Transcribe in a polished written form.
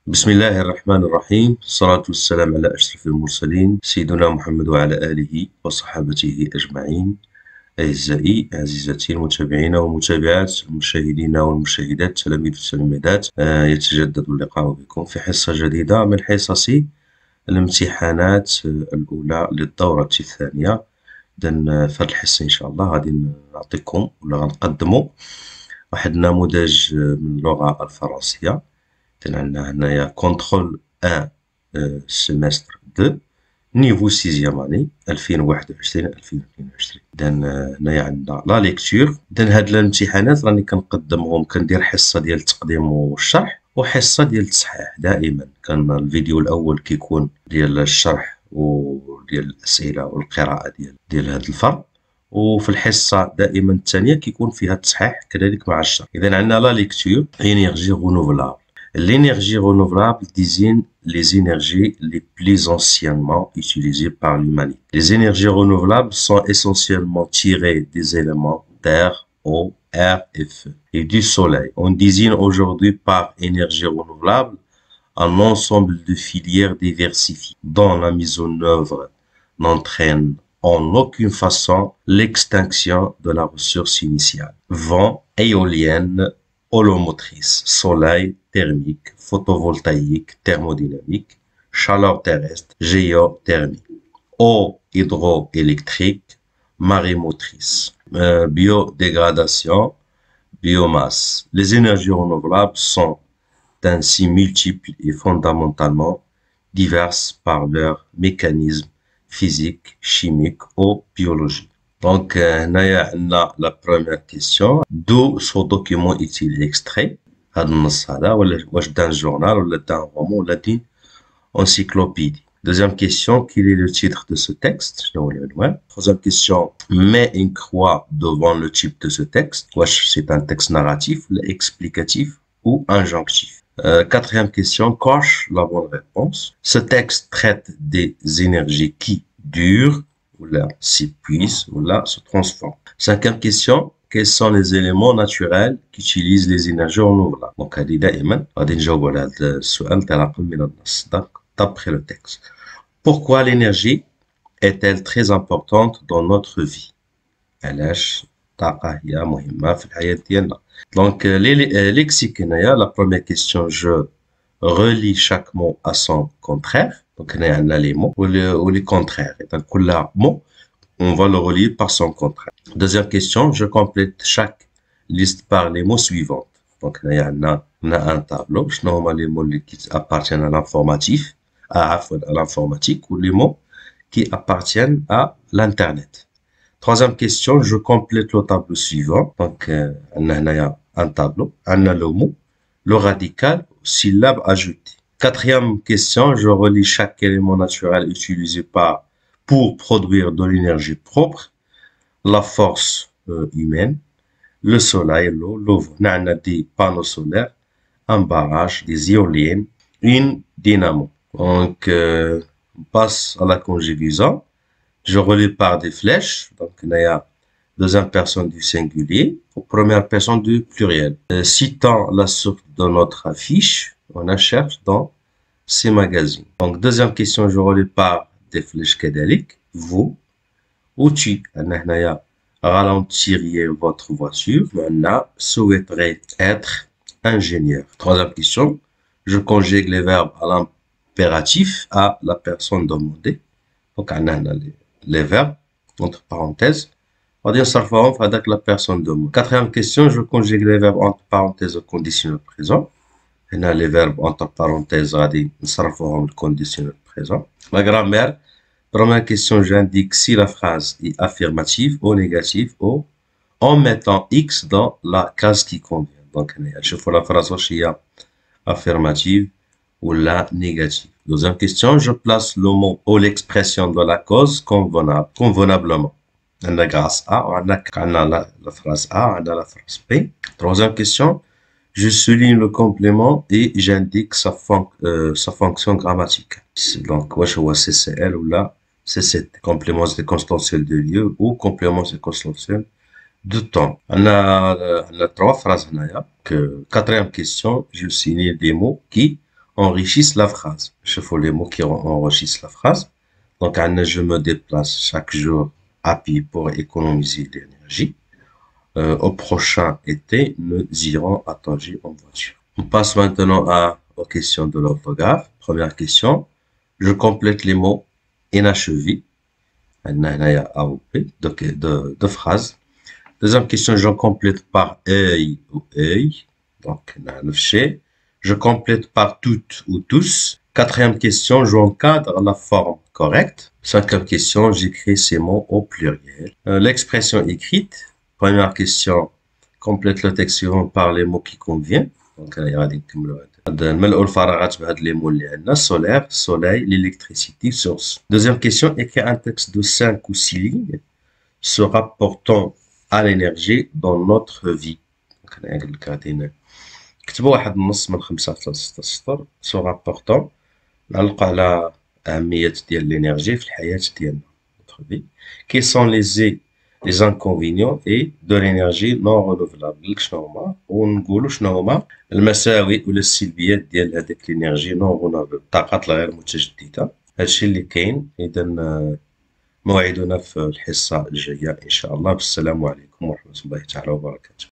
بسم الله الرحمن الرحيم. الصلاة والسلام على أشرف المرسلين سيدنا محمد وعلى آله وصحابته أجمعين. أعزائي عزيزتي المتابعين ومتابعات المشاهدين والمشاهدات التلاميذ والتلميذات، يتجدد اللقاء بكم في حصة جديدة من حصص الامتحانات الأولى للدورة الثانية. إذن في هذه الحصة إن شاء الله غادي نعطيكم ولا غنقدموا واحد النموذج من اللغة الفرنسية. عندنا هنايا كونترول 1 سيمستر 2 نيفو 6 اني 2021 2022. اذا هنايا عندنا لا ليكتور. اذا هاد الامتحانات راني كنقدمهم، كندير حصه ديال التقديم والشرح وحصه ديال التصحيح. دائما كان الفيديو الاول كيكون ديال الشرح وديال الاسئله والقراءه ديال هاد الفرق، وفي الحصه دائما الثانيه كيكون فيها التصحيح كذلك مع الشرح. اذا عندنا لا ليكتور انرجي رونوفلابل. L'énergie renouvelable désigne les énergies les plus anciennement utilisées par l'humanité. Les énergies renouvelables sont essentiellement tirées des éléments d'air, eau, air et feu et du soleil. On désigne aujourd'hui par énergie renouvelable un ensemble de filières diversifiées dont la mise en œuvre n'entraîne en aucune façon l'extinction de la ressource initiale. Vent, éolienne, holomotrice, soleil, thermique, photovoltaïque, thermodynamique, chaleur terrestre, géothermique, eau hydroélectrique, marémotrice, biodégradation, biomasse. Les énergies renouvelables sont ainsi multiples et fondamentalement diverses par leur mécanisme physique, chimique ou biologique. Donc, la première question. D'où ce document est-il extrait? هذا النص هذا واش دان جورنال ولا دان رومون ولا دين encyclopédie. Deuxième question, quel est le titre de ce texte? Troisième question, mets une croix devant le type de ce texte. C'est un texte narratif, explicatif ou injonctif. Quatrième question, coche la bonne réponse. Ce texte traite des énergies qui durent ou là s'épuisent ou là se transforment. Cinquième question, quels sont les éléments naturels qui utilisent les énergies renouvelables? Donc, هذه دائما غادي نجاوبوا على هذا السؤال انطلاقا من النص d'après le texte. Pourquoi l'énergie est-elle très importante dans notre vie? علاش الطاقة هي مهمة في الحياة ديالنا؟ Donc, lexique هنايا la première question, je relie chaque mot à son contraire. Donc, هنايا عندنا les mots ou les contraires. Donc, كل mot on va le relier par son contraire. Deuxième question, je complète chaque liste par les mots suivants. Donc, il y a un tableau. Je nomme les mots qui appartiennent à l'informatif, à l'informatique, ou les mots qui appartiennent à l'Internet. Troisième question, je complète le tableau suivant. Donc, il y a un tableau. On a le mot, le radical, syllabe ajoutée. Quatrième question, je relie chaque élément naturel utilisé pour produire de l'énergie propre, la force humaine, le soleil, l'eau, on a des panneaux solaires, un barrage, des éoliennes, une dynamo. Donc, on passe à la conjugaison. Je relie par des flèches. Donc, il y a deuxième personne du singulier ou première personne du pluriel. Citant la source de notre affiche, on la cherche dans ces magazines. Donc, deuxième question, je relie par des flèches كذلك. Vous ou tu هنايا ralentiriez votre voiture. On souhaiterait être ingénieur. Troisième question, je conjugue les verbes à l'impératif à la personne demandée. Donc on a les verbes entre parenthèses غادي نصرفوهم في هذاك la personne demandée. Quatrième question, je conjugue les verbes entre parenthèses au conditionnel présent. هنا les verbes entre parenthèses غادي نصرفوهم le conditionnel présent. La grammaire. Première question, j'indique si la phrase est affirmative ou négative ou en mettant X dans la case qui convient. Donc, je fais la phrase affirmative ou la négative. Deuxième question, je place le mot ou l'expression de la cause convenablement. On a grâce à, on a la phrase A, on a la phrase B. Troisième question, je souligne le complément et j'indique sa fonction grammaticale. Donc, je vois CCL ou là, CCT. Complément circonstanciel de lieu ou complément circonstanciel de temps. On a trois phrases. Quatrième question, je signe des mots qui enrichissent la phrase. Je fais les mots qui enrichissent la phrase. Donc, je me déplace chaque jour à pied pour économiser de l'énergie. Au prochain été, nous irons à Tanger en voiture. On passe maintenant aux questions de l'orthographe. Première question. Je complète les mots inachevés. Donc, de phrases. Deuxième question, je complète par œil ou œil. Donc, je complète par toutes ou tous. Quatrième question, j'encadre la forme correcte. Cinquième question, j'écris ces mots au pluriel. L'expression écrite. Première question, complète le texte suivant par les mots qui conviennent. Donc, نملأوا الفراغات بهاد les mots اللي عندنا. Solaire, soleil, l'électricité, source. Deuxième question, écris un texte de 5 ou 6 lignes se rapportant à l'énergie dans notre vie. كتبوا واحد النص من 5 حتى 6 سطر se rapportant نعلقوا على أهمية ديال الإنرجي في الحياة ديالنا. notre vie. Quels sont les inconvénients et de l'énergie non renouvelable شنو هما ونقولوا شنو هما المساوئ ولا السلبيات ديال هذيك الانرجي نون رونوفل الطاقات الغير متجدده. هادشي اللي كاين. اذا موعدنا في الحصه الجايه ان شاء الله. والسلام عليكم ورحمه الله تعالى وبركاته.